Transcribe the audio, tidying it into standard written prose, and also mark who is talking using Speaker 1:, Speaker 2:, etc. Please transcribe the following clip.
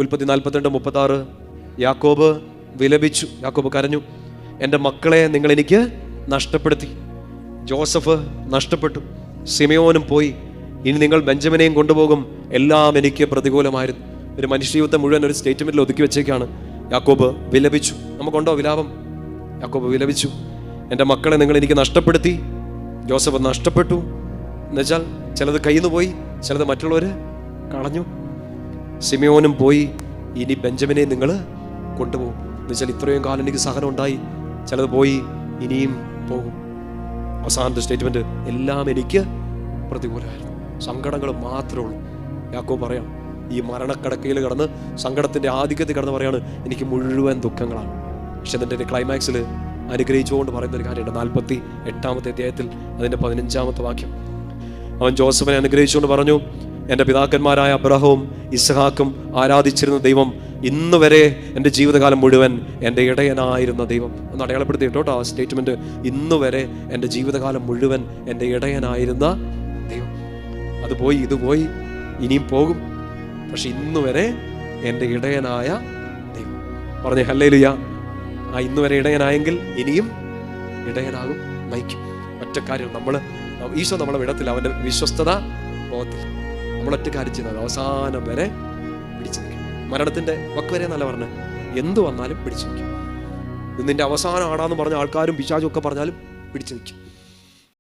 Speaker 1: ഉൽപ്പത്തി 42:36. യാക്കോബ് വിലപിച്ചു, യാക്കോബ് കരഞ്ഞു, എൻ്റെ മക്കളെ നിങ്ങൾ എനിക്ക് നഷ്ടപ്പെടുത്തി. ജോസഫ് നഷ്ടപ്പെട്ടു, സിമെയോനും പോയി, ഇനി നിങ്ങൾ ബെഞ്ചമിനെയും കൊണ്ടുപോകും, എല്ലാം എനിക്ക് പ്രതികൂലമായിരുന്നു. ഒരു മനുഷ്യജീവിതത്തെ മുഴുവൻ ഒരു സ്റ്റേറ്റ്മെന്റിൽ ഒതുക്കി വെച്ചേക്കാണ്. യാക്കോബ് വിലപിച്ചു. നമുക്കുണ്ടോ വിലാപം? യാക്കോബ് വിലപിച്ചു, എൻ്റെ മക്കളെ നിങ്ങൾ എനിക്ക് നഷ്ടപ്പെടുത്തി. ജോസഫ് നഷ്ടപ്പെട്ടു എന്നുവെച്ചാൽ ചിലത് കയ്യിൽ നിന്ന് പോയി, ചിലത് മറ്റുള്ളവർ കളഞ്ഞു. സിമെയോനും പോയി, ഇനി ബെഞ്ചമിനെ നിങ്ങൾ കൊണ്ടുപോകും എന്നുവെച്ചാൽ ഇത്രയും കാലം എനിക്ക് സഹനം ഉണ്ടായി, ചിലത് പോയി, ഇനിയും പോകും. അവസാനത്തെ സ്റ്റേറ്റ്മെന്റ്, എല്ലാം എനിക്ക് പ്രതികൂലമായിരുന്നു. സങ്കടങ്ങൾ മാത്രമേ ഉള്ളൂ. യാക്കോബ് പറയാം, ഈ മരണക്കടക്കയിൽ കിടന്ന് സങ്കടത്തിന്റെ ആധിക്യത്തിൽ കിടന്ന് പറയാണ്, എനിക്ക് മുഴുവൻ ദുഃഖങ്ങളാണ്. പക്ഷെ അതിൻ്റെ ക്ലൈമാക്സിൽ അനുഗ്രഹിച്ചുകൊണ്ട് പറയുന്ന ഒരു കാര്യമുണ്ട്. 48-ാമത്തെ അധ്യായത്തിൽ അതിൻ്റെ 15-ാമത്തെ വാക്യം. അവൻ ജോസഫിനെ അനുഗ്രഹിച്ചുകൊണ്ട് പറഞ്ഞു, എൻ്റെ പിതാക്കന്മാരായ അബ്രഹാമും ഇസ്ഹാക്കും ആരാധിച്ചിരുന്ന ദൈവം ഇന്ന് വരെ എൻ്റെ ജീവിതകാലം മുഴുവൻ എൻ്റെ ഇടയനായിരുന്ന ദൈവം. ഒന്ന് അടയാളപ്പെടുത്തി കേട്ടോ ആ സ്റ്റേറ്റ്മെന്റ്. ഇന്ന് വരെ എൻ്റെ ജീവിതകാലം മുഴുവൻ എൻ്റെ ഇടയനായിരുന്ന ദൈവം. അത് പോയി, ഇത് പോയി, ഇനിയും പോകും, പക്ഷെ ഇന്ന് വരെ എൻ്റെ ഇടയനായ ദൈവം. പറഞ്ഞേ ഹല്ലേലൂയ. ആ ഇന്ന് വരെ ഇടയനായെങ്കിൽ ഇനിയും ഇടയനാകും, നയിക്കും. ഒറ്റ കാര്യം, ഈശോ നമ്മളെ വിടത്തില്ല, അവൻ്റെ വിശ്വസ്തത പോകത്തില്ല. നമ്മളൊറ്റ കാര്യം ചെയ്യുന്നത് അവസാനം വരെ പിടിച്ചു നിൽക്കും. മരണത്തിന്റെ വക്ക് വരെ എന്നല്ല പറഞ്ഞത്, എന്ത് വന്നാലും പിടിച്ചു നിൽക്കും. നിന്റെ അവസാനം ആടാന്ന് പറഞ്ഞ ആൾക്കാരും പിശാചും ഒക്കെ പറഞ്ഞാലും പിടിച്ചു നിൽക്കും.